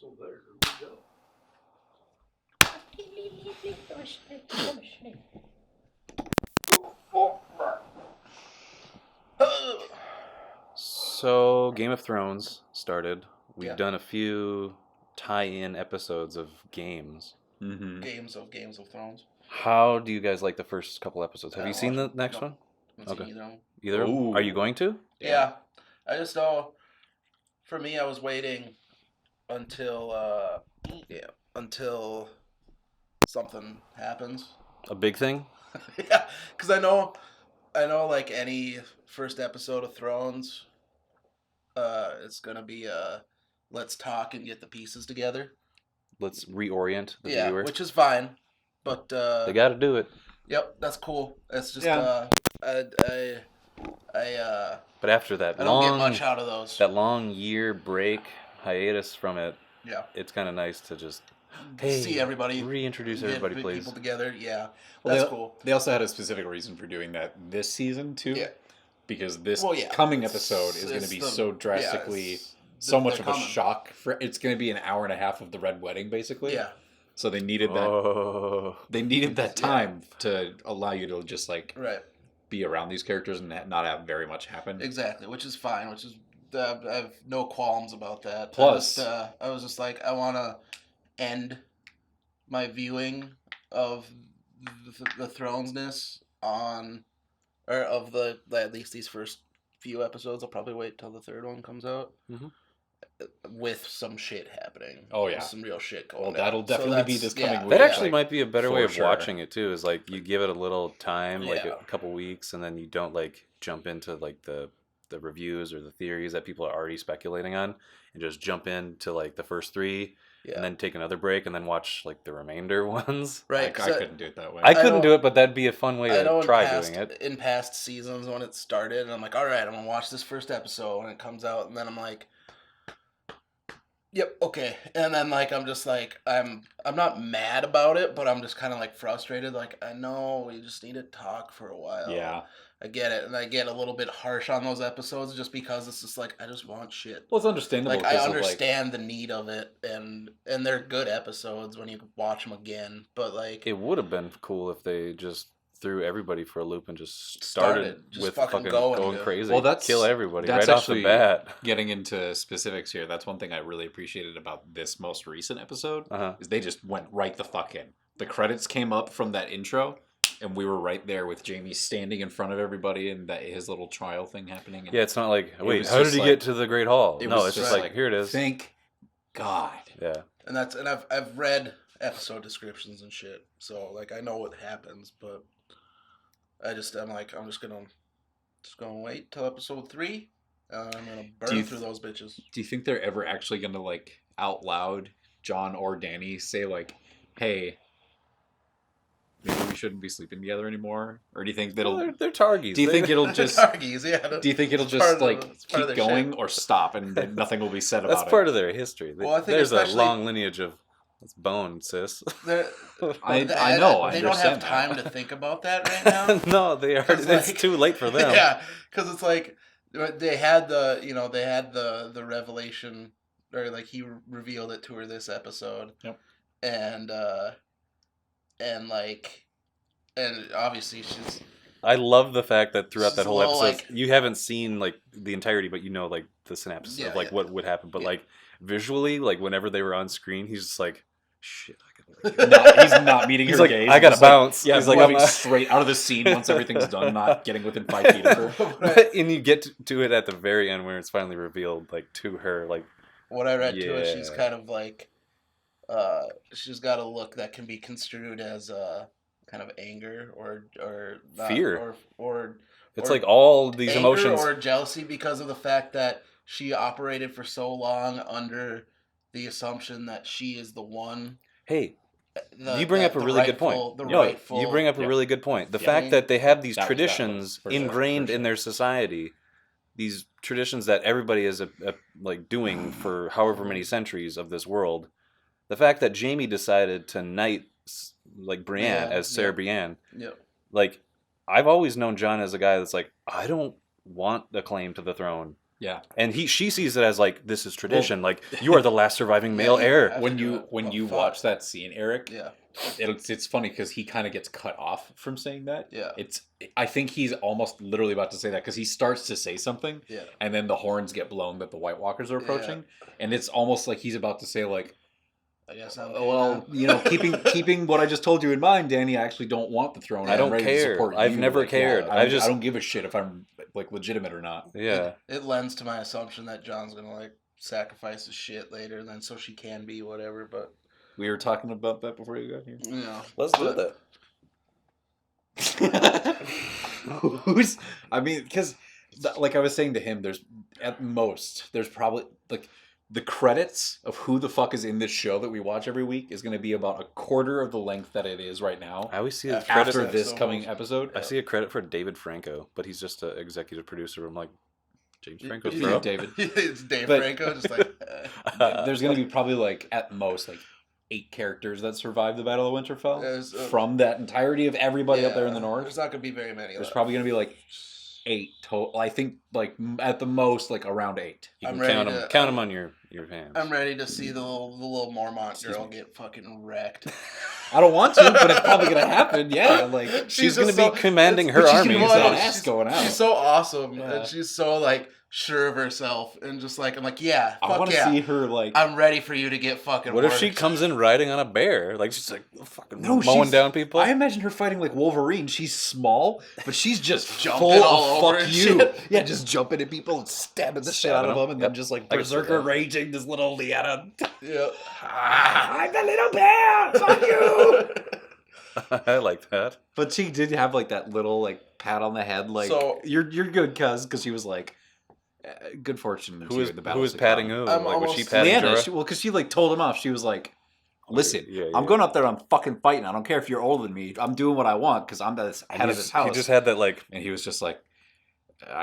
So there we go. So, Game of Thrones started. We've done a few tie-in episodes of games. Mm-hmm. Games of Thrones. How do you guys like the first couple episodes? Have you seen the next one? Okay. Either? Are you going to? Yeah. I just know. For me, I was waiting until something happens. A big thing? Yeah, because I know, like any first episode of Thrones, it's gonna be let's talk and get the pieces together. Let's reorient the viewer. Which is fine, but they got to do it. Yep, that's cool. It's just But after that I don't get much out of those. That long year break hiatus from it. Yeah, it's kind of nice to just see everybody, reintroduce everybody, please. People together. Yeah, well, that's cool. They also had a specific reason for doing that this season too. Yeah, because this coming episode is going to be so drastically, so much of a shock. It's going to be an hour and a half of the Red Wedding, basically. Yeah. So they needed that. They needed that time to allow you to just be around these characters and not have very much happen. Exactly, which is fine. Which is I have no qualms about that. Plus, I was just like, I want to end my viewing of the Thronesness on, or of at least these first few episodes. I'll probably wait till the third one comes out. Mm-hmm. With some shit happening. Oh yeah, some real shit going on. Well, that'll definitely be this coming week. That actually might be a better way of watching it too. Is like you give it a little time, like a couple weeks, and then you don't jump into the reviews or the theories that people are already speculating on, and just jump into the first three, and then take another break, and then watch the remainder ones. Right, I couldn't do it that way. I couldn't do it, but that'd be a fun way to try doing it. In past seasons when it started, and I'm like, all right, I'm gonna watch this first episode, and it comes out, and then I'm like, yep, okay. And then I'm just I'm not mad about it, but I'm just kind of frustrated. I know we just need to talk for a while. Yeah. I get it, and I get a little bit harsh on those episodes just because it's just I just want shit. Well, it's understandable. I understand the need of it, and they're good episodes when you watch them again. But it would have been cool if they just threw everybody for a loop and just started with fucking going crazy. Well, kill everybody right off the bat. Getting into specifics here, that's one thing I really appreciated about this most recent episode is they just went right the fuck in. The credits came up from that intro, and we were right there with Jamie standing in front of everybody and his little trial thing happening. And it's not wait, how did he get to the Great Hall? No, it's just here it is. Thank God. Yeah. And I've read episode descriptions and shit, so I know what happens, but I'm just gonna wait till episode 3. I'm gonna burn through those bitches. Do you think they're ever actually gonna out loud, John or Danny, say hey, maybe we shouldn't be sleeping together anymore? Or do you think that'll... they're targies. Do you think it'll just... targies, yeah. Do you think it'll just, keep going or stop and then nothing will be said about it? That's part of their history. Well, I think there's a long lineage of... It's bone, sis. I know. They don't have time to think about that right now. No, they are. It's too late for them. Yeah, because it's they had the revelation, or he revealed it to her this episode. Yep. And obviously she's... I love the fact that throughout that whole episode, you haven't seen the entirety, but the synopsis of what would happen. But visually, whenever they were on screen, he's just shit. He's not meeting her gaze. I gotta bounce. Yeah, he's moving straight out of the scene once everything's done, not getting within 5 feet of her. And you get to it at the very end where it's finally revealed, to her, What I read to it, she's kind of she's got a look that can be construed as kind of anger or not, fear or it's all these anger emotions or jealousy because of the fact that she operated for so long under the assumption that she is the one. Hey, you bring up a really good point. You bring up a really good point. The fact that they have these traditions ingrained in their society, these traditions that everybody is doing for however many centuries of this world. The fact that Jamie decided to knight Brienne as Sarah Brienne. Yeah. I've always known John as a guy that's I don't want the claim to the throne. Yeah. And she sees it as like, this is tradition. Like, you are the last surviving male heir. When you watch that scene, Eric, yeah, it's funny because he kind of gets cut off from saying that. Yeah. I think he's almost literally about to say that because he starts to say something. Yeah. And then the horns get blown that the White Walkers are approaching. Yeah. And it's almost like he's about to say like, I guess keeping what I just told you in mind, Danny, I actually don't want the throne. I don't care. I've never cared. I don't give a shit if I'm like legitimate or not. Yeah. It lends to my assumption that John's gonna like sacrifice his shit later, and then so she can be whatever. But we were talking about that before you got here. Yeah. Let's do that. Because like I was saying to him, there's probably like. The credits of who the fuck is in this show that we watch every week is going to be about a quarter of the length that it is right now. I always see a credit after this coming episode. I see a credit for David Franco, but he's just an executive producer. I'm like, James Franco's bro. David. It's Dave Franco, just like... There's going to be probably like, at most, like 8 characters that survived the Battle of Winterfell from that entirety of everybody up there in the north. There's not going to be very many. There's probably going to be like 8 total. I think like at the most like around 8. You can count them on your hands. I'm ready to see the little Mormont girl get fucking wrecked. I don't want to, but it's probably gonna happen. Yeah, like she's gonna be commanding her army. She's so awesome, and she's so like sure of herself, and just like I'm like, yeah, fuck I want to see her like. I'm ready for you to get fucking. What if she comes in riding on a bear? Like she's like fucking mowing down people. I imagine her fighting like Wolverine. She's small, but she's just jumping full all of fuck you. Shit. Yeah, just jumping at people and stabbing the shit out of them, and then just like berserker raging this little Lyanna. Yeah, I'm the little bear. Fuck you. I like that. But she did have like that little like pat on the head, like so, you're good, cuz she was like. Good fortune. Who was patting who? Like, was she patting Jorah? Well, because she like told him off. She was like, "Listen, I'm going up there. I'm fucking fighting. I don't care if you're older than me. I'm doing what I want because I'm the head of this house." He just had that like, and he was just like,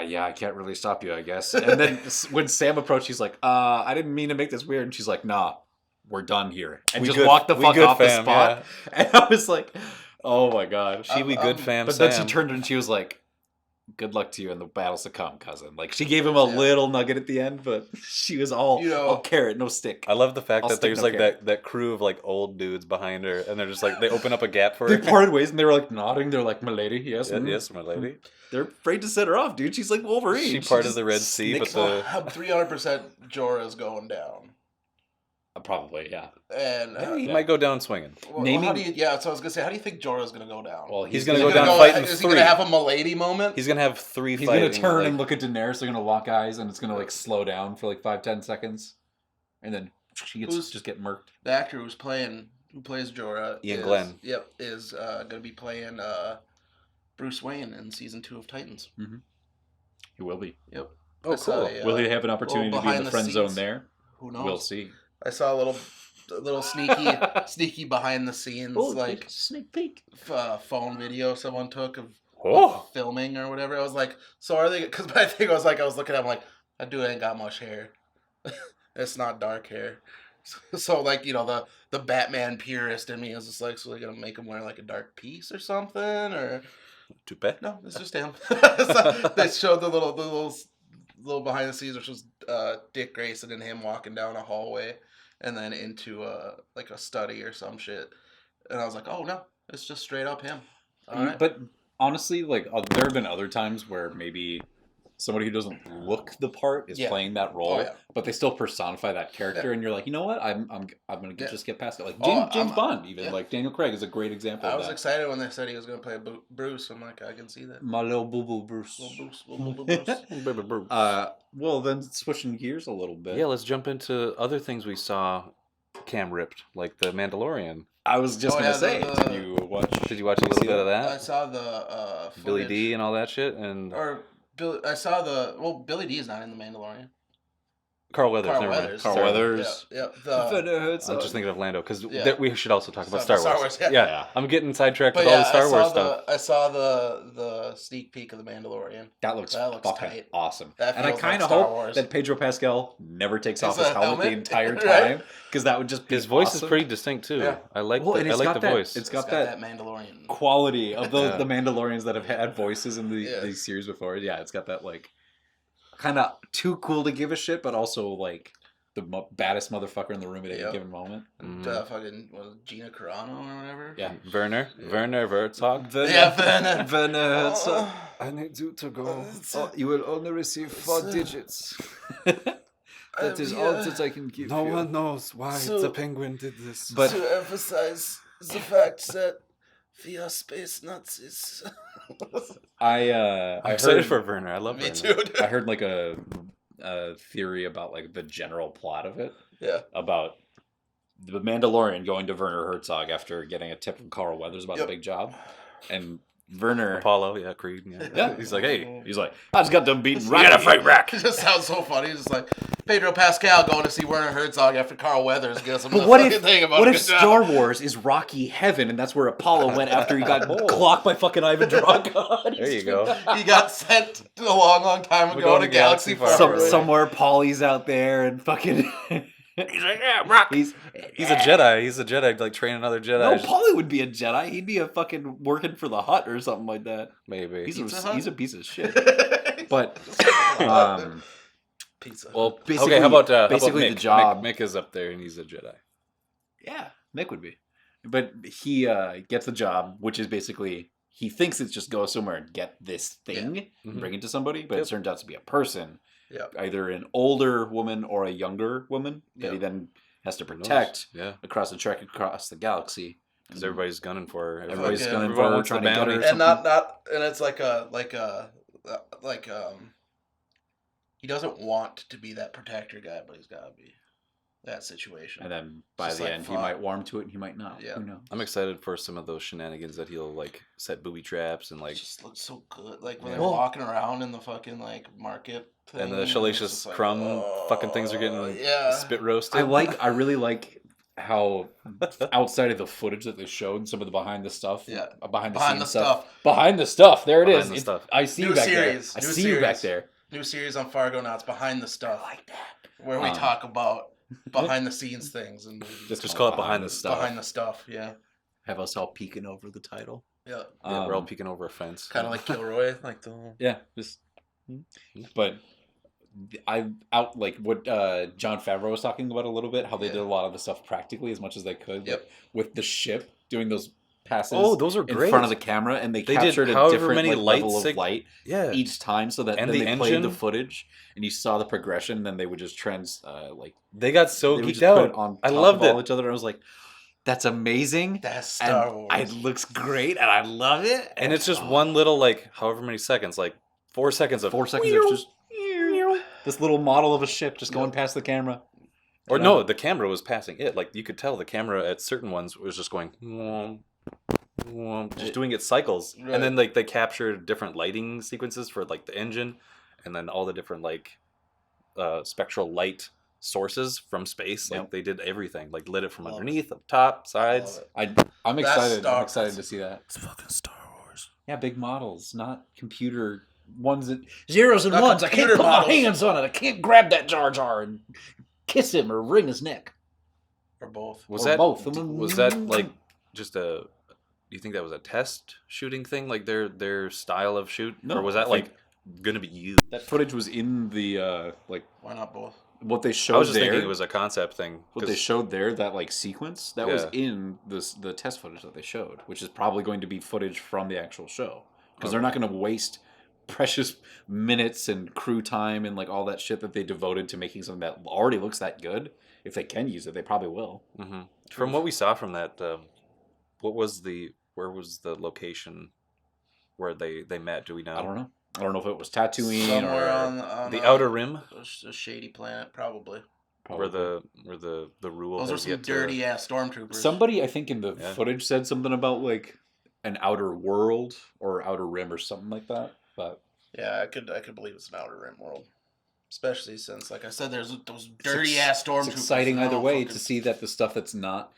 "Yeah, I can't really stop you, I guess." And then when Sam approached, he's like, "I didn't mean to make this weird." And she's like, "Nah, we're done here," and just walked the fuck off the spot. Yeah. And I was like, "Oh my god, we good fam." But then she turned and she was like. Good luck to you in the battles to come, cousin. Like she gave him a little nugget at the end, but she was all carrot, no stick. I love the fact that there's like that crew of like old dudes behind her, and they're just like they open up a gap for her. They parted ways and they were like nodding. They're like, "My lady, yes, yes, my lady." They're afraid to set her off, dude. She's like Wolverine. She parted the Red Sea, but the 300% Jorah's going down. Probably, yeah. And he might go down swinging. Well, so I was gonna say, how do you think Jorah's gonna go down? Well, he's gonna go down fighting. Is he gonna have a milady moment? He's gonna have 3 He's gonna turn and look at Daenerys. They're gonna lock eyes, and it's gonna like slow down for like 5-10 seconds, and then she gets just get murked. The actor who plays Jorah, Ian Glenn. Yep, is gonna be playing Bruce Wayne in season 2 of Titans. Mm-hmm. He will be. Yep. Oh, cool. Will he have an opportunity to be in the friend zone there? Who knows? We'll see. I saw a little sneaky behind the scenes like sneak peek phone video someone took of filming or whatever. I was like, so are they? Because my thing was like, I was looking at him like, that dude ain't got much hair. It's not dark hair. So like the Batman purist in me is just like, so they're gonna make him wear like a dark piece or something or toupee? No, it's just him. So they showed the little behind the scenes, which was Dick Grayson and him walking down a hallway. And then into like a study or some shit, and I was like, "Oh no, it's just straight up him." All right. But honestly, like there have been other times where maybe somebody who doesn't look the part is playing that role, but they still personify that character, and you're like, you know what? I'm gonna just get past it. Like James Bond, even like Daniel Craig is a great example. I was excited when they said he was gonna play Bruce. I'm like, I can see that. My little boo boo Bruce. Little Bruce. Well, then switching gears a little bit. Yeah, let's jump into other things we saw. Cam ripped, like the Mandalorian. I was just gonna say, did you watch a little bit of that? I saw the Billy D and all that shit, and I saw Billy D is not in the Mandalorian. Carl Weathers. Carl Weathers. Yeah. I'm just thinking of Lando because we should also talk about Star Wars. Yeah. I'm getting sidetracked with all the Star Wars stuff. I saw the sneak peek of the Mandalorian. That looks fucking tight. Awesome. And I kind of hope that Pedro Pascal never takes off his helmet the entire time because that would just be his voice is pretty distinct too. Yeah. I like the voice. It's got that Mandalorian quality of the Mandalorians that have had voices in these series before. Yeah, it's got that like. kind of too cool to give a shit, but also like the baddest motherfucker in the room at any given moment. Fucking Gina Carano or whatever. Yeah, Werner Herzog. Werner Herzog. I need you to go. You will only receive 4 digits. That is all that I can give you. No one knows why the penguin did this. But to emphasize the fact that we are space Nazis. I'm excited for Werner. I love Werner. Me too. I heard like a theory about like the general plot of it. Yeah. About the Mandalorian going to Werner Herzog after getting a tip from Carl Weathers about a big job, and Werner Apollo, Creed, yeah. He's like, hey, I just got done beating Rocky. You got a fight rack. It just sounds so funny. It's just like Pedro Pascal going to see Werner Herzog after Carl Weathers gets him. But what if Star Wars is Rocky Heaven, and that's where Apollo went after he got clocked by fucking Ivan Drago? There you go. He got sent a long time ago in a galaxy far away. Somewhere Paulie's out there and fucking. He's like, yeah, Rock. He's a Jedi. He's a Jedi, like training other Jedi. No, Paulie would be a Jedi. He'd be a fucking working for the Hut or something like that. Maybe. He's a piece of shit. But pizza. Well, basically, how about Mick? the job? Mick is up there and he's a Jedi. Yeah, Mick would be. But he gets the job, which is basically he thinks it's just go somewhere and get this thing and bring it to somebody, but it turns out to be a person. Yep. Either an older woman or a younger woman that he then has to protect across the trek across the galaxy. Because everybody's gunning for her. Everybody's gunning for her, trying to get her. And not and it's like he doesn't want to be that protector guy, but he's gotta be that situation. And then by the end, he might warm to it and he might not. Yeah. Who knows? I'm excited for some of those shenanigans that he'll like set booby traps and like. It just looks so good. Like when they're walking around in the fucking like market thing. And the Salacious Crumb fucking things are getting spit roasted. I really like how outside of the footage that they showed, some of the behind the stuff. Yeah. Behind the stuff. Behind the stuff. There it behind is. The stuff. I see you back there. I see you back there. New series on Fargonauts, Behind the Stuff. I like that. Where we talk about behind the scenes things and just call it Behind the Stuff. Behind the Stuff, yeah. Have us all peeking over the title. Yeah. We're all peeking over a fence. Kind of like Gilroy, like the. Yeah, just. But I out like what Jon Favreau was talking about a little bit, how they did a lot of the stuff practically as much as they could. Yep. Like, with the ship doing those passes. Oh, those are great. In front of the camera, and they captured did a different many level of light each time, so that and then they played the footage, and you saw the progression. And then they would just they got so geeked out. I loved it. All each other. And I was like, "That's amazing. That's Star Wars. It looks great, and I love it." And it's just one little however many seconds, 4 seconds of just this little model of a ship just going past the camera. Or no, the camera was passing it. Like you could tell the camera at certain ones was just going. Just doing its cycles, and then they captured different lighting sequences for the engine, and then all the different spectral light sources from space. They did everything, lit it from underneath, up top, sides. I'm excited. I'm excited to see that. It's fucking Star Wars. Yeah, big models, not computer ones that zeros and not ones. I can't put models. my hands on it. I can't grab that Jar Jar and kiss him or wring his neck. Or both. Was that just a? Do you think that was a test shooting thing, their style of shoot, or was that gonna be used? That footage was in the Why not both? What they showed. I was just thinking it was a concept thing. What they showed there, that sequence, that was in the test footage that they showed, which is probably going to be footage from the actual show, because they're not going to waste precious minutes and crew time and all that shit that they devoted to making something that already looks that good. If they can use it, they probably will. Mm-hmm. From what we saw from that, where was the location where they met? Do we know? I don't know. I don't know if it was Tatooine somewhere or on the Outer Rim, a shady planet, probably. Where the rules. Those are some dirty ass stormtroopers. Somebody, I think, in the footage said something about an outer world or outer rim or something like that. But yeah, I could believe it's an Outer Rim world, especially since, like I said, there's those dirty ass stormtroopers. It's exciting either way to see that the stuff that's not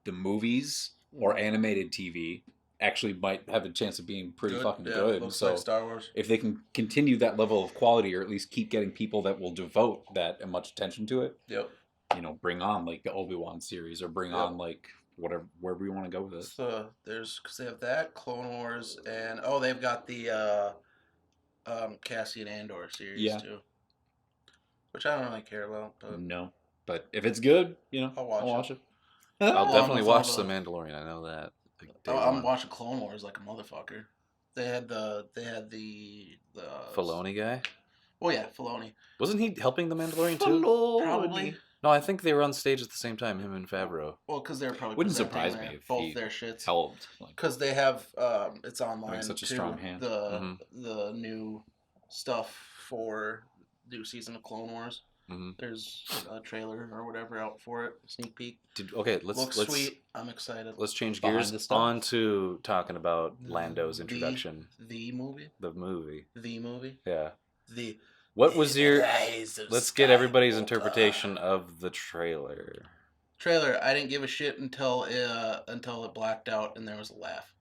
the movies or animated TV actually might have a chance of being pretty fucking good. Looks so like Star Wars. If they can continue that level of quality, or at least keep getting people that will devote that much attention to it, bring on the Obi-Wan series, or bring on whatever, wherever you want to go with it. There's because they have that Clone Wars, and they've got the Cassian Andor series too, which I don't really care about. But no, but if it's good, I'll watch it. I'll definitely watch The Mandalorian. I know that. I'm watching Clone Wars like a motherfucker. They had the Filoni guy. Oh yeah, Filoni. Wasn't he helping The Mandalorian too? Probably. No, I think they were on stage at the same time, him and Favreau. Well, because they're probably wouldn't surprise me if both their shits helped. Because they have it's online. Such a strong hand. The new stuff for new season of Clone Wars. Mm-hmm. There's a trailer or whatever out for it. Sneak peek. Looks sweet. I'm excited. Let's change gears on to talking about Lando's introduction. The movie. The movie. The movie. Yeah. The. What was your? Let's get everybody's interpretation of the trailer. I didn't give a shit until it blacked out and there was a laugh.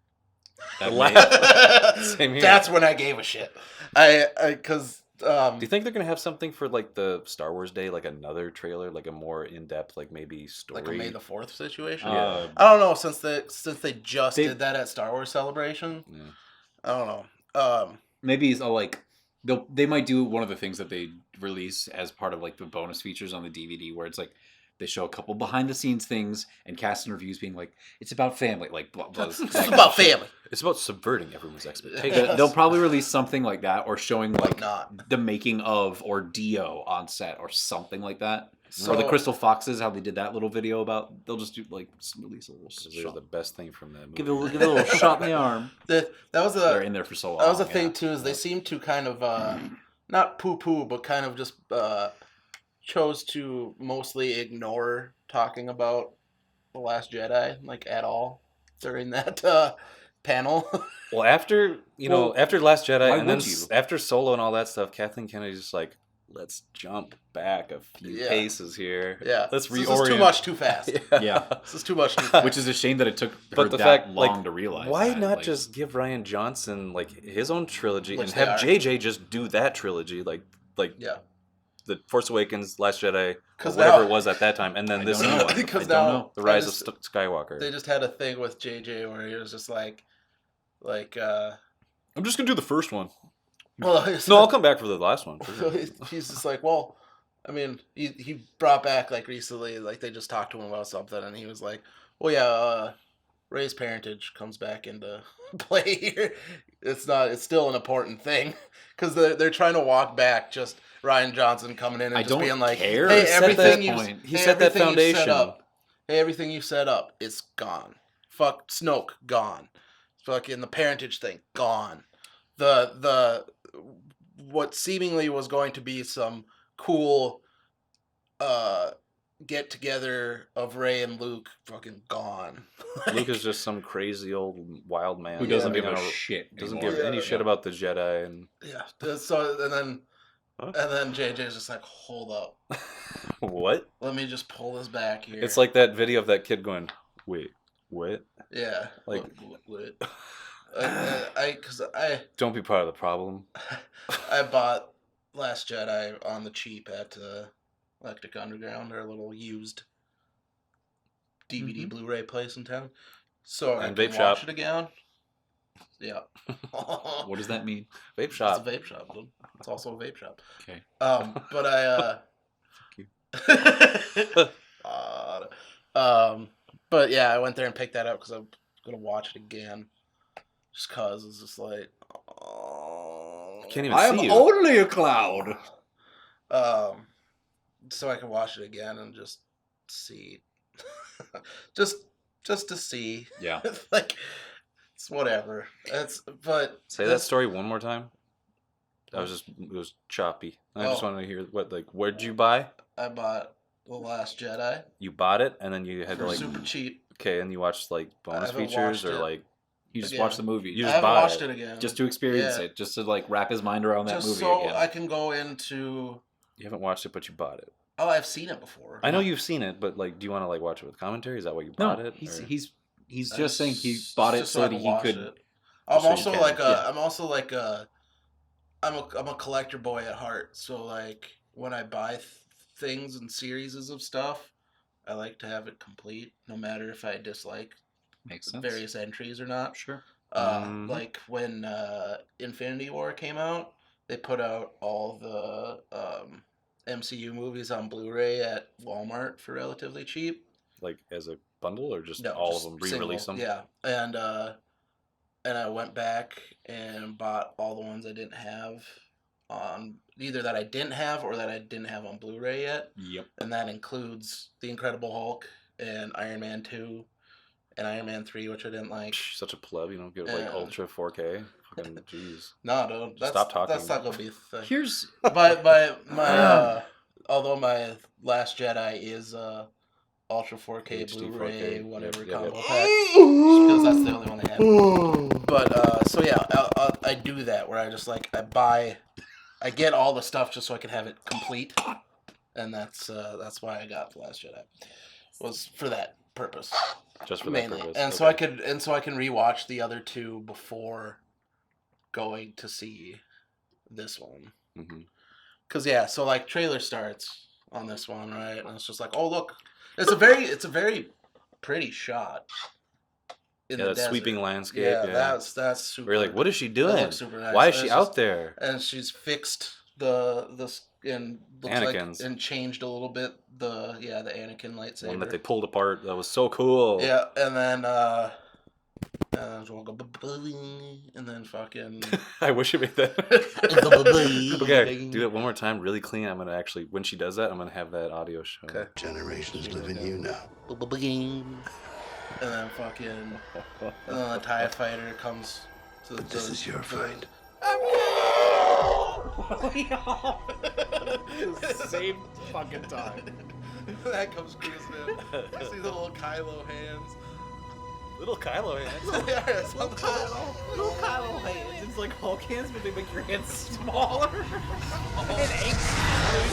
Same here. That's when I gave a shit. Because. Do you think they're gonna have something for like the Star Wars Day, like another trailer, like a more in depth, like maybe story, like a May the 4th situation? Yeah. I don't know. Since they just did that at Star Wars Celebration, I don't know. Maybe it's like they might do one of the things that they release as part of like the bonus features on the DVD, where it's like they show a couple behind the scenes things and cast and reviews being like, it's about family, like blah, blah, it's about family. It's about subverting everyone's expectations. They'll probably release something like that, or showing like the making of or Dio on set or something like that. Or the Crystal Foxes, how they did that little video about. They'll just do like release a little. They're the best thing from that movie. Give it a little shot in the arm. They're in there for so long. That was the thing too. Is they seem to kind of not poo-poo, but kind of just chose to mostly ignore talking about The Last Jedi, like at all during that panel. Well, after after Last Jedi, and then after Solo and all that stuff, Kathleen Kennedy's just like, let's jump back a few paces here. Yeah, let's reorient. This is too much too fast. Yeah. This is too much too fast. Which is a shame that it took her that long to realize. Why not just give Rian Johnson like his own trilogy and have JJ just do that trilogy, like The Force Awakens, Last Jedi, or whatever it was at that time, and then this new one. Because now The Rise of Skywalker. They just had a thing with JJ where he was just like I'm just gonna do the first one. Well, no, I'll come back for the last one. He's just like, well, I mean, he brought back like recently, like they just talked to him about something, and he was like, well, yeah, Rey's parentage comes back into play here. It's still an important thing because they're trying to walk back just Rian Johnson coming in and just being like, care. Hey, everything he set that foundation. Hey, everything you set up, it's gone. Fuck Snoke, gone. Fucking the parentage thing, gone. The what seemingly was going to be some cool get together of Rey and Luke, fucking gone. Luke is just some crazy old wild man who doesn't give a shit. Doesn't give any shit about the Jedi and So and then JJ's just like, hold up. What? Let me just pull this back here. It's like that video of that kid going, wait, what? Yeah. Like what? Because don't be part of the problem. I bought Last Jedi on the cheap at Electric Underground, our little used DVD Blu-ray place in town, so I can watch it again. Yeah. What does that mean? Vape shop. It's a vape shop, dude. It's also a vape shop. Okay. But I Fuck you. But yeah, I went there and picked that up because I'm gonna watch it again. Just cause it's just like, can't even see you. Only a cloud. So I can watch it again and just see, just to see. Yeah. Like, it's whatever. Say that story one more time. It was choppy. I just wanted to hear where'd you buy? I bought The Last Jedi. You bought it and then you had to super cheap. Okay, and you watched bonus features or you just watched the movie. You just I haven't watched it again. Just to experience it, just to wrap his mind around that movie so again. I can go into. You haven't watched it, but you bought it. Oh, I've seen it before. I know you've seen it, but do you want to watch it with commentary? Is that why you bought it? He's just saying he bought it so that he could. It. I'm a collector boy at heart. So when I buy things and series of stuff, I like to have it complete, no matter if I dislike various entries or not. Sure. Like when Infinity War came out, they put out all the MCU movies on Blu-ray at Walmart for relatively cheap. Like as a bundle or just all of them, re-release them? Yeah, and I went back and bought all the ones I didn't have on either that I didn't have or that I didn't have on Blu-ray yet. Yep. And that includes The Incredible Hulk and Iron Man 2 and Iron Man 3, which I didn't like. Such a pleb, you don't get like Ultra 4K. Fucking jeez. No, don't. Stop talking. That's not gonna be a thing. Here's my although my Last Jedi is Ultra 4K HD Blu-ray 4K. whatever Yep. combo pack, because that's the only one they have. But so yeah, I do that where I just like I get all the stuff just so I can have it complete, and that's why I got The Last Jedi, was for that purpose. Just for mainly. that purpose. And okay. so I can rewatch the other two before going to see this one. Cause yeah, so like trailer starts on this one, right? And it's just like, oh look, it's a very pretty shot. In the desert. Sweeping landscape. Yeah, that's super. We're like, what is she doing? Super nice. Why is she out there? And she's fixed the and looks Anakin's. like, and changed a little bit the Anakin lightsaber. One that they pulled apart. That was so cool. Yeah, and then and then fucking. I wish it made that. Okay, do it one more time, really clean. I'm gonna actually, when she does that, I'm gonna have that audio show. Okay. Generations live in you now. And then fucking, and then the TIE fighter comes to This is your fight. Same fucking time. That comes cruising in. You see the little Kylo hands. Little Kylo hands. Little Kylo hands. It's like Hulk hands, but they make your hands smaller. And make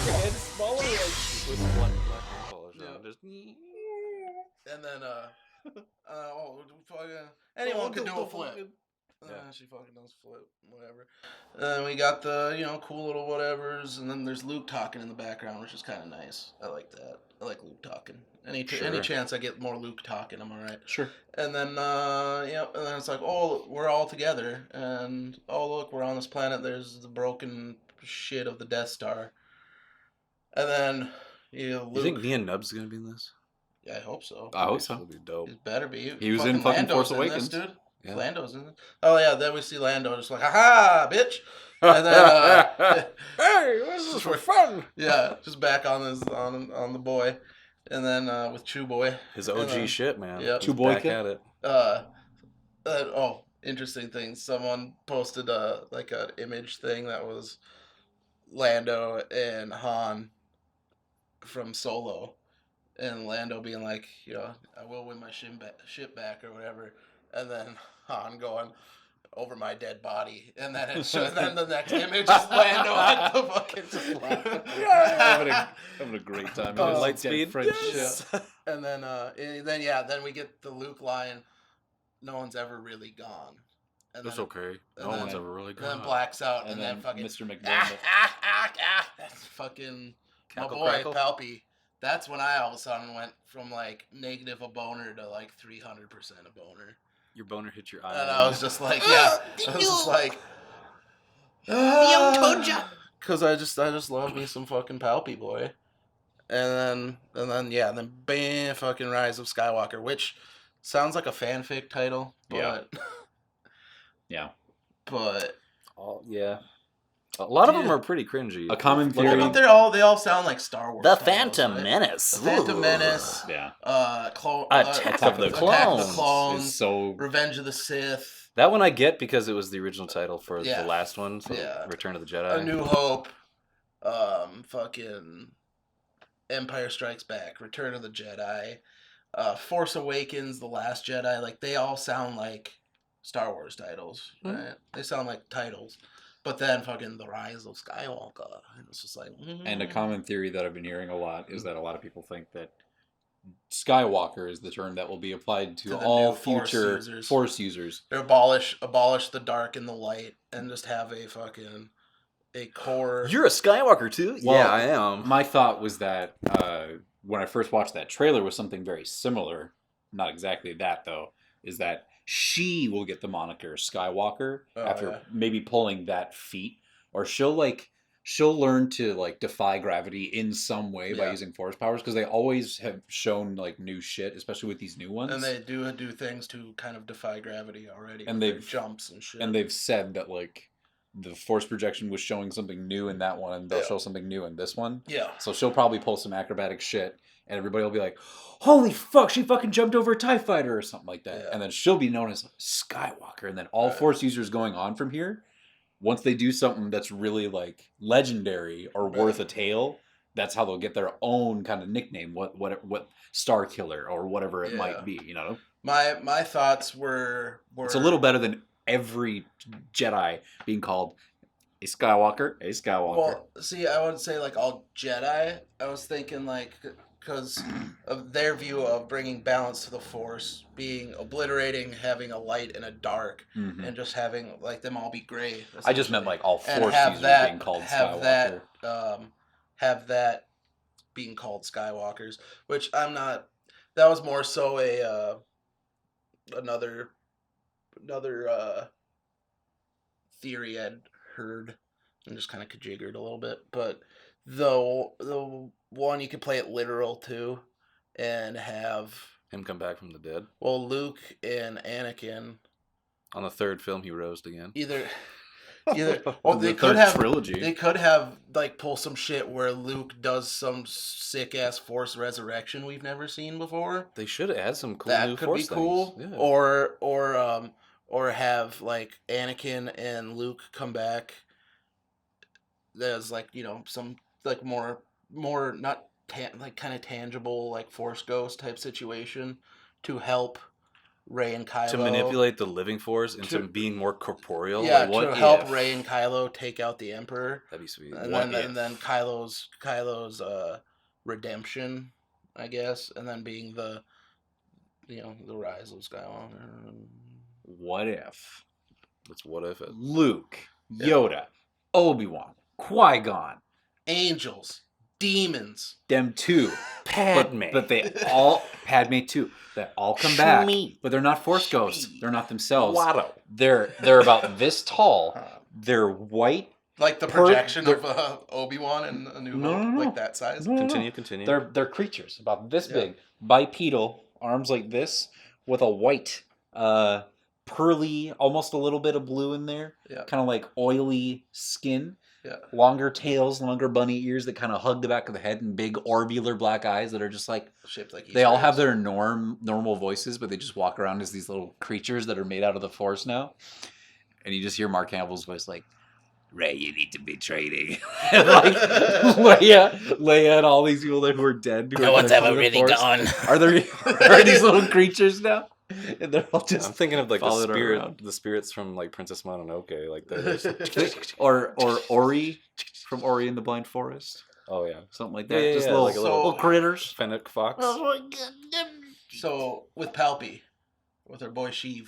your hands smaller. With black polish on. Just... And then anyone can do a flip. She fucking does flip, whatever. And then we got the cool little whatevers, and then there's Luke talking in the background, which is kind of nice. I like that. I like Luke talking. Any chance I get more Luke talking, I'm alright. Sure. And then and then it's like, oh, we're all together, and oh look, we're on this planet. There's the broken shit of the Death Star. And then Luke. You think Nia Nub's gonna be in this? Yeah, I hope so. I hope so. That'd be dope. It better be. He was in fucking Force Awakens, dude. Yeah. Lando's in it. Oh yeah, then we see Lando just like, "Ha bitch!" And then, hey, this is for fun. Yeah, just back on the boy, and then with Chew Boy, his OG shit, man. Yeah, Chew Boy back at it. Interesting thing. Someone posted like an image thing that was Lando and Han from Solo, and Lando being like, I will win my ship back or whatever, and then Han going, over my dead body, and then then the next image is Lando at the fucking just laughing. having a great time. Light speed. Yes. And then we get the Luke line, "No one's ever really gone." And That's okay. No one's ever really gone. And then blacks out, and then fucking Mr. McDonald. That's fucking Cackle, my boy crackle. Palpy. That's when I all of a sudden went from like negative a boner to like 300% a boner. Your boner hit your eye. And I was just like, I was just like, because I just love me some fucking Palpy boy. And then bam, fucking Rise of Skywalker, which sounds like a fanfic title, but yeah. But yeah. A lot of them are pretty cringy. A common theory. But they all sound like Star Wars. The titles, Phantom right? Menace. The Phantom Menace. Yeah. Attack of the Clones. Is so Revenge of the Sith. That one I get because it was the original title for the last one. So Yeah. Return of the Jedi. A New Hope. Fucking Empire Strikes Back. Return of the Jedi. Force Awakens. The Last Jedi. Like, they all sound like Star Wars titles, right? They sound like titles. But then fucking The Rise of Skywalker. And it's just like... And a common theory that I've been hearing a lot is that a lot of people think that Skywalker is the term that will be applied to all future Force users. They abolish the dark and the light and just have a core... You're a Skywalker too? Well, yeah, I am. My thought was that when I first watched that trailer was something very similar. Not exactly that, though. Is that she will get the moniker Skywalker after maybe pulling that feat or she'll learn to like defy gravity in some way by using force powers, because they always have shown like new shit, especially with these new ones. And they do things to kind of defy gravity already. And they've jumps and shit. And they've said that like the force projection was showing something new in that one, and they'll show something new in this one. Yeah. So she'll probably pull some acrobatic shit, and everybody will be like, "Holy fuck, she fucking jumped over a TIE fighter," or something like that. Yeah. And then she'll be known as Skywalker, and then all Force users going on from here, once they do something that's really like legendary or worth a tale, that's how they'll get their own kind of nickname. What Star Killer or whatever it might be. You know. My thoughts were it's a little better than every Jedi being called a Skywalker. Well, see, I wouldn't say like all Jedi. I was thinking like because of their view of bringing balance to the Force, being obliterating, having a light and a dark, and just having like them all be gray. I just meant like all Force users being called Skywalker. Have that being called Skywalkers, which I'm not. That was more so a another theory I'd heard and just kind of kajiggered a little bit. But the one you could play it literal too, and have him come back from the dead. Well, Luke and Anakin. On the third film, he rose again. Either. Well, they could have trilogy. They could have like pull some shit where Luke does some sick ass Force resurrection we've never seen before. They should add some cool that new could Force be cool. Things. Yeah. Or have like Anakin and Luke come back. There's like some like more not like kind of tangible like Force ghost type situation to help Rey and Kylo. To manipulate the living Force into being more corporeal. Yeah, like, to help Rey and Kylo take out the Emperor. That'd be sweet. And then Kylo's redemption, I guess, and then being the rise of Skywalker. What if? What if it? Luke, Yoda, Obi-Wan, Qui-Gon, angels, demons, them too. Padme. But they all Padme too. They all come back. But they're not Force ghosts. They're not themselves. Watto. They're about this tall. They're white. Like the projection of Obi-Wan and A New Hope, like that size. Continue. They're creatures about this big, bipedal, arms like this, with a white, pearly, almost a little bit of blue in there, kind of like oily skin. Yeah. Longer tails, longer bunny ears that kind of hug the back of the head, and big orbular black eyes that are just like shaped like they all have their normal voices, but they just walk around as these little creatures that are made out of the Force now. And you just hear Mark Hamill's voice like, "Rey, you need to be training." And like Leia and all these people who are dead. No one's ever really gone. Are these little creatures now? And they're all just. I'm thinking of like the spirits from like Princess Mononoke, like that. or Ori from Ori and the Blind Forest. Oh yeah, something like that. Yeah, just little critters. Fennec Fox. Oh my God. So with Palpy, with her boy Sheev,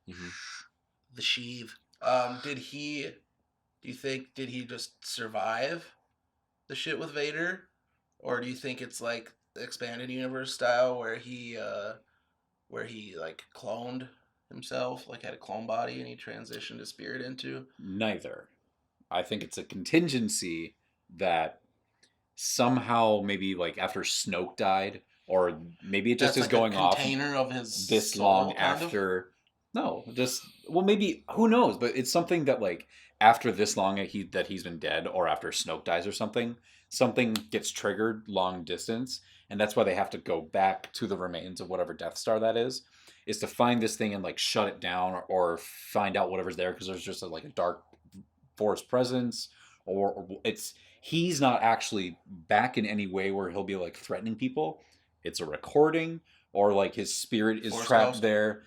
the Sheev, did he just survive the shit with Vader, or do you think it's like expanded universe style where he like cloned himself, like had a clone body and he transitioned his spirit into? Neither. I think it's a contingency that somehow maybe like after Snoke died, or maybe it just is like going off of his this long after. No, maybe, who knows? But it's something that like after this long that he's been dead, or after Snoke dies or something gets triggered long distance. And that's why they have to go back to the remains of whatever Death Star that is to find this thing and like shut it down, or find out whatever's there, because there's just a dark Force presence, or he's not actually back in any way where he'll be like threatening people. It's a recording, or like his spirit is Force trapped ghost. there.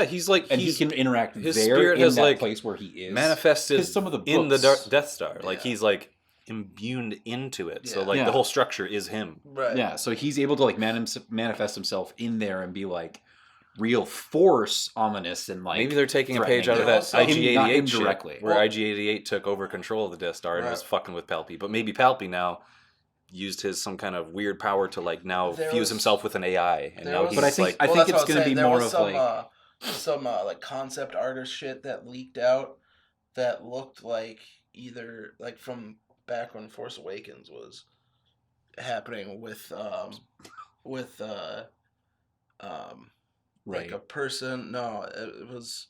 He's like, and he can interact his there spirit in has that like place where he is manifested some of the books, in the Death Star. Like he's like imbued into it, so like the whole structure is him. Right. Yeah, so he's able to like manifest himself in there and be like real Force ominous, and like maybe they're taking a page out of that IG-88 directly, where IG-88 took over control of the Death Star and was fucking with Palpy. But maybe Palpy now used some kind of weird power to like now fuse himself with an AI, and now he's but I think it's going to be more of some like concept art or shit that leaked out that looked like either like from back when Force Awakens was happening with like a person. No, it was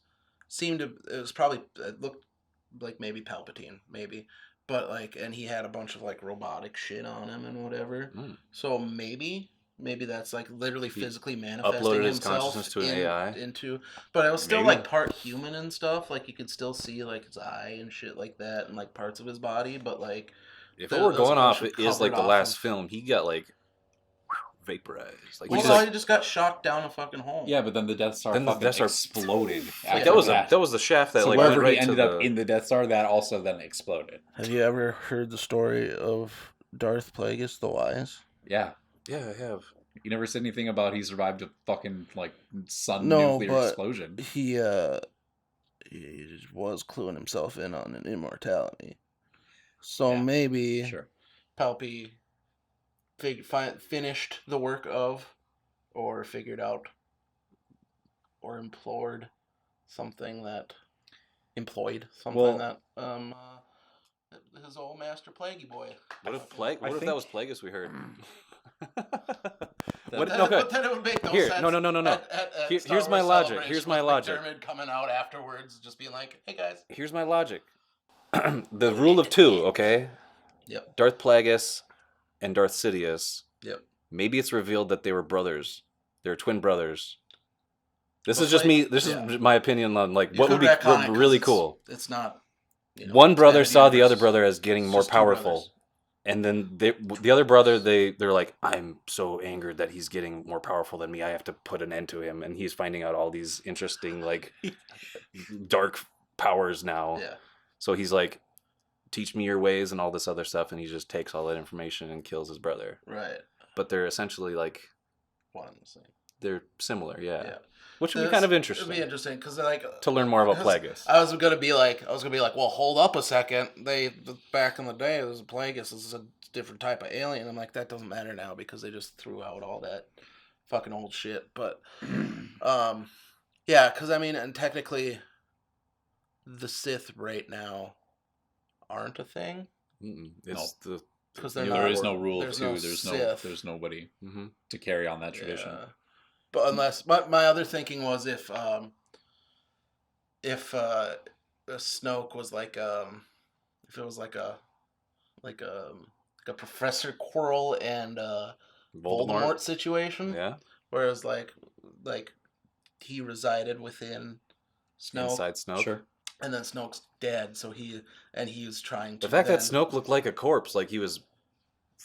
probably, it looked like maybe Palpatine, maybe. But like, and he had a bunch of like robotic shit on him and whatever. So maybe that's like literally physically manifesting his himself consciousness to an AI into. But it was still like part human and stuff. Like you could still see like his eye and shit like that, and like parts of his body. But like, if it were going off, it is like the last film. He got like vaporized. Like he just got shocked down a fucking hole. Yeah, but then the Death Star exploded. Like that was the shaft that like wherever went right he ended up in the Death Star, that also then exploded. Have you ever heard the story of Darth Plagueis the Wise? Yeah, I have. You never said anything about he survived a fucking like nuclear explosion. He was cluing himself in on an immortality. So maybe Palpy finished the work of, or figured out, or employed something that his old master Plaguey boy. What if that was Plagueis we heard? But then it would make no sense. No. Here's my logic. McDermott coming out afterwards, just being like, "Hey guys." Here's my logic. The rule of two, okay? Yep. Darth Plagueis and Darth Sidious. Yep. Maybe it's revealed that they were brothers. They're twin brothers. This is just me. This is my opinion on like what would be really cool. It's not. One brother saw the other brother as getting more powerful, and then the other brother they're like, I'm so angered that he's getting more powerful than me. I have to put an end to him, and he's finding out all these interesting like dark powers now. Yeah. So he's like, teach me your ways and all this other stuff, and he just takes all that information and kills his brother. Right. But they're essentially like one and the same. They're similar, yeah. Which would be kind of interesting. It'd be interesting because like to learn more about Plagueis. I was gonna be like, well, hold up a second. Back in the day, it was a Plagueis. This is a different type of alien. I'm like, that doesn't matter now because they just threw out all that fucking old shit. But, yeah, because I mean, and technically, the Sith right now aren't a thing. Because there is no rule of two. There's nobody to carry on that tradition. Yeah. But unless my other thinking was if Snoke was like if it was like a Professor Quirrell and Voldemort situation, whereas like he resided within Snoke, inside Snoke, sure. And then Snoke's dead, so he was trying to. The fact that Snoke looked like a corpse, like he was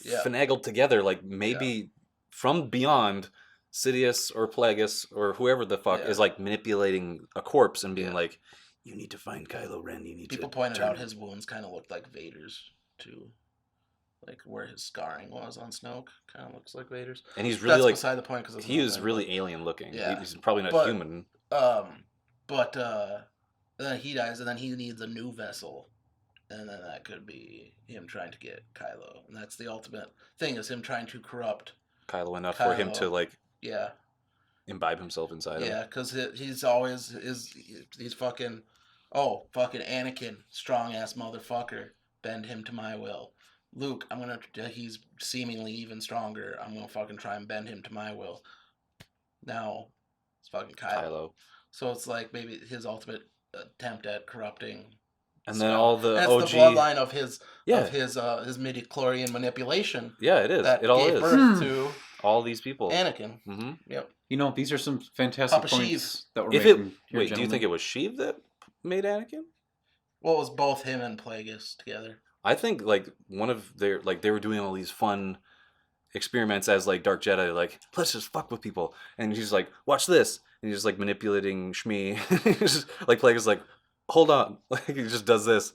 finagled together, like maybe from beyond. Sidious or Plagueis or whoever the fuck is like manipulating a corpse and being like, you need to find Kylo Ren. People pointed out his wounds kind of looked like Vader's too, like where his scarring was on Snoke kind of looks like Vader's. And he's really that's beside the point because he is really alien looking. Yeah, he's probably not human. But then he dies, and then he needs a new vessel, and then that could be him trying to get Kylo, and that's the ultimate thing is him trying to corrupt Kylo enough for him to like. Yeah. Imbibe himself inside him. Yeah, because he's always he's fucking Anakin, strong ass motherfucker. Bend him to my will. Luke, he's seemingly even stronger. I'm gonna fucking try and bend him to my will. Now, it's fucking Kylo. So it's like maybe his ultimate attempt at corrupting. And then all the that's OG... the bloodline of his midi-chlorian manipulation. Yeah, it is. That it all gave is. Birth to all these people. Anakin. Mm-hmm. Yep. You know, these are some fantastic points that we're making. Do you think it was Sheev that made Anakin? Well, it was both him and Plagueis together. I think like one of their they were doing all these fun experiments as like Dark Jedi, like let's just fuck with people, and he's like, watch this, and he's just like manipulating Shmi. Just, like Plagueis like, hold on, like he just does this,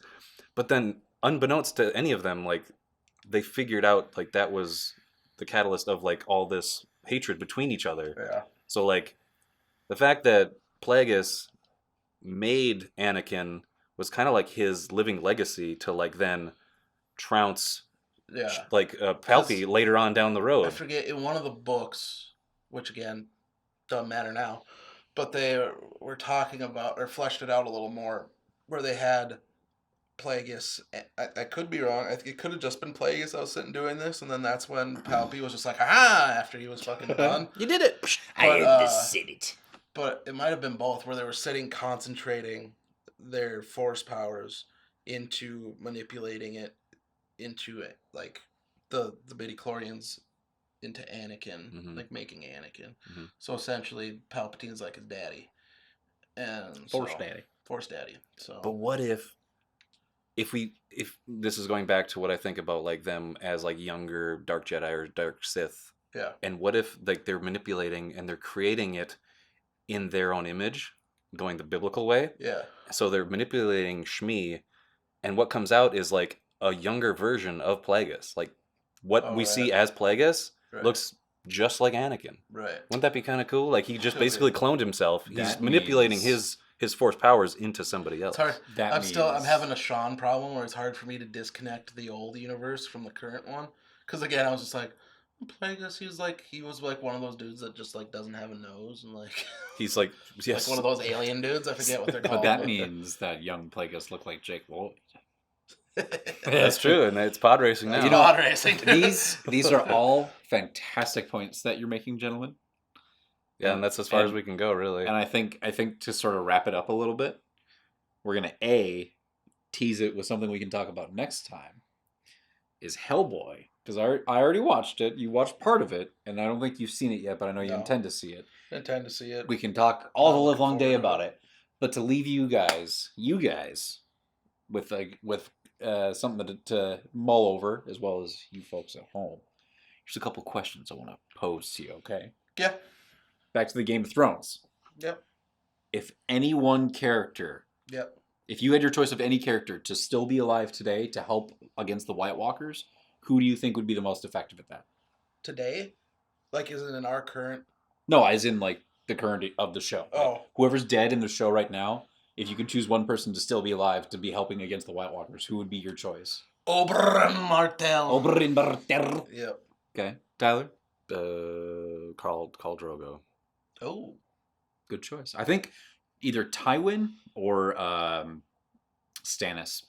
but then unbeknownst to any of them, like they figured out like that was the catalyst of like all this hatred between each other. Yeah. So like the fact that Plagueis made Anakin was kind of like his living legacy to like then trounce like Palpy later on down the road. I forget, in one of the books, which again doesn't matter now, but they were talking about or fleshed it out a little more, where they had Plagueis. I could be wrong. I think it could have just been Plagueis that was sitting doing this, and then that's when Palpy was just like, "Ah!" after he was fucking done. You did it. I had to sit it. But it might have been both, where they were sitting, concentrating their force powers into manipulating it into it, like the midichlorians into Anakin, like making Anakin. So essentially, Palpatine's like his daddy, and Force daddy. So, but what if this is going back to what I think about like them as like younger Dark Jedi or Dark Sith, and what if like they're manipulating and they're creating it in their own image, going the biblical way, so they're manipulating Shmi, and what comes out is like a younger version of Plagueis, like what we see as Plagueis looks just like Anakin. Right. Wouldn't that be kind of cool? Like he just basically cloned himself. He's manipulating his force powers into somebody else. It's hard. I'm having a Sean problem where it's hard for me to disconnect the old universe from the current one. Because again, I was just like, Plagueis, he was like one of those dudes that just like doesn't have a nose and like he's like like one of those alien dudes. I forget what they're called. But that means that young Plagueis looked like Jake Lloyd. That's true, and it's pod racing now. Pod racing. These are all fantastic points that you're making, gentlemen. Yeah, and that's as far as we can go, really. And I think to sort of wrap it up a little bit, we're gonna tease it with something we can talk about next time. Is Hellboy, because I already watched it. You watched part of it, and I don't think you've seen it yet, but I know you intend to see it. We can talk all the livelong day about it. But to leave you guys with something to mull over, as well as you folks at home. Here's a couple questions I want to pose to you, okay? Yeah. Back to the Game of Thrones. Yep. If any one character... Yep. If you had your choice of any character to still be alive today to help against the White Walkers, who do you think would be the most effective at that? Today? Like, is it in our current... No, as in, like, the current of the show. Oh. Like, whoever's dead in the show right now, if you could choose one person to still be alive to be helping against the White Walkers, who would be your choice? Oberyn Martell. Oberyn Martell. Yep. Okay. Tyler? Khal Drogo. Oh. Good choice. I think either Tywin or Stannis,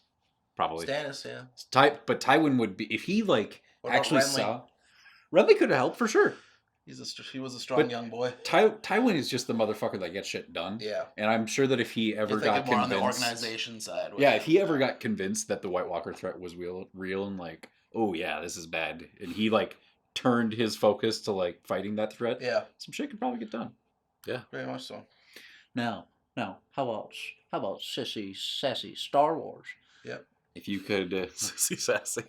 probably. Stannis, yeah. But Tywin would be, if he like actually Renly? saw... Renly could have helped for sure. He was a strong young boy. Tywin is just the motherfucker that gets shit done. Yeah. And I'm sure that if he ever got convinced... on the organization side. Yeah, if he ever got convinced that the White Walker threat was real and like, oh yeah, this is bad, and he like turned his focus to like fighting that threat, some shit could probably get done. Yeah. Very much so. Now, how about sissy, sassy Star Wars? Yep. If you could... Sissy sassy.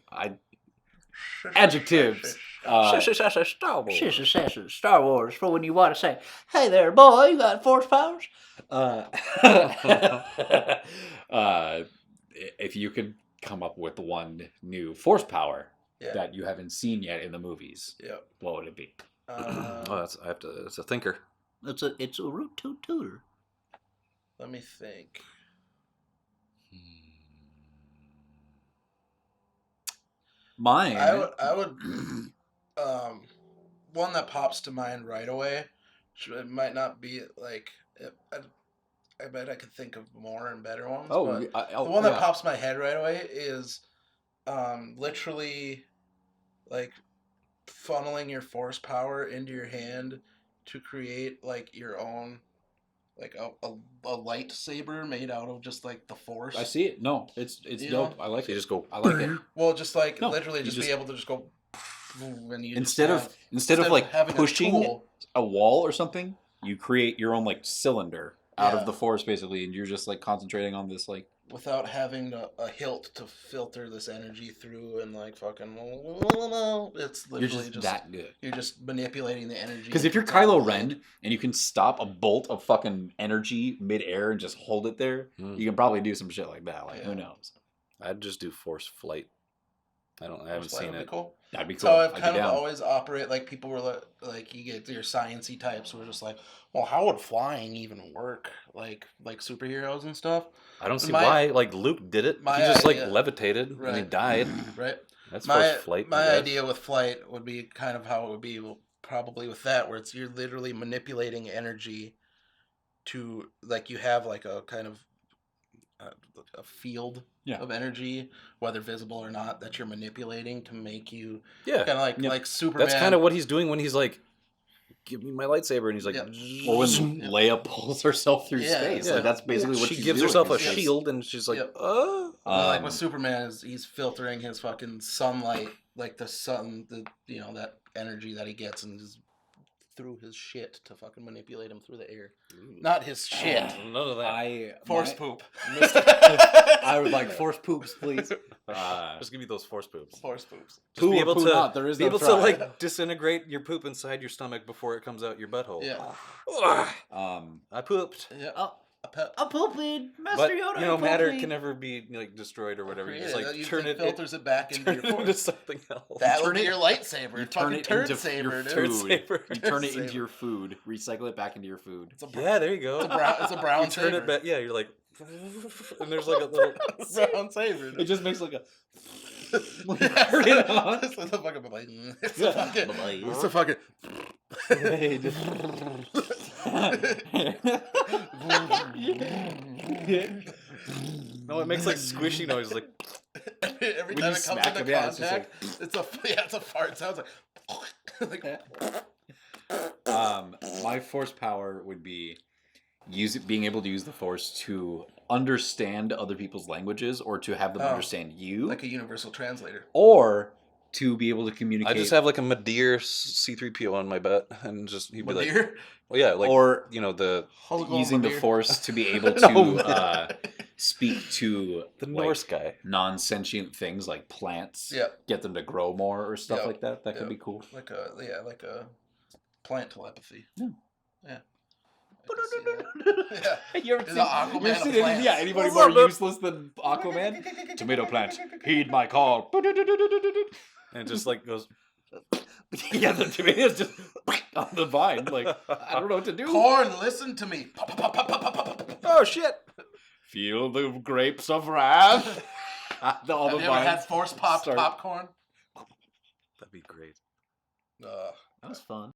Adjectives. Sissy, sassy Star Wars. Sissy, sassy Star Wars for when you want to say, hey there, boy, you got force powers? If you could come up with one new force power that you haven't seen yet in the movies, what would it be? It's a thinker. It's a root toot tutor. Let me think. Mine. I would one that pops to mind right away. It might not be like I bet I could think of more and better ones. But the one that pops my head right away is literally like funneling your force power into your hand to create like your own, like a lightsaber made out of just like the force. I see it. No, it's dope. I like it. You just go. I like it. Well, just like literally just be able to just go. And you instead of like pushing a wall or something, you create your own like cylinder out of the force basically, and you're just like concentrating on this like. Without having a hilt to filter this energy through and like fucking, it's literally just that good. You're just manipulating the energy. Because if you're Kylo Ren and you can stop a bolt of fucking energy mid-air and just hold it there, you can probably do some shit like that. Like who knows? I'd just do force flight. I haven't seen it. Cool. That'd be cool. So I've kind of always operate like people were like you get your science-y types who are just like, well, how would flying even work? Like superheroes and stuff. I don't see why. Like Luke did it. He just like levitated and he died. Right. That's force flight. My idea with flight would be kind of how it would be probably with that, where you're literally manipulating energy to like you have like a kind of a field of energy, whether visible or not, that you're manipulating to make you kind of like Superman. That's kind of what he's doing when he's like, give me my lightsaber, and he's like, or when Leia pulls herself through space. Like that's basically what she gives herself a shield, and she's like, like with Superman, he's filtering his fucking sunlight, like the sun, that energy that he gets, and just through his shit to fucking manipulate him through the air. Not his shit. None of that. Force poop. I would like force poops, please. Just give me those force poops. Force poops. Just be able to like disintegrate your poop inside your stomach before it comes out your butthole. Yeah. I pooped. Yeah. I'm pooping, Master But Yoda. matter can never be like destroyed or whatever. You just like turn it. Filters it back into your force. Into something else. That would be your lightsaber. You turn it into your food. You turn it saber. into your food. Recycle it back into your food. There you go. It's a brown you saber. Turn it back. Yeah, you're like, and there's like a little brown saber. It just makes like a. Turn it on. It's a fucking. It's a fucking. No, it makes like squishy noise, like every time it comes into contact. It's a fart. It sounds like. My force power would be being able to use the force to understand other people's languages, or to have them understand you, like a universal translator, or to be able to communicate. I just have like a Madeir C-3PO on my butt, and just he'd be like, well, yeah, like, or using the force to be able to speak to the Norse guy, non-sentient things like plants. Yeah, get them to grow more or stuff like that. That could be cool. Like a plant telepathy. Yeah. You ever seen Aquaman? Anybody more useless than Aquaman? Tomato plant, heed my call. And it just like goes. Yeah, the tomatoes just on the vine. Like, I don't know what to do. Corn, listen to me. Oh shit! Feel the grapes of wrath. Have you ever had force popped popcorn? That'd be great. That was fun.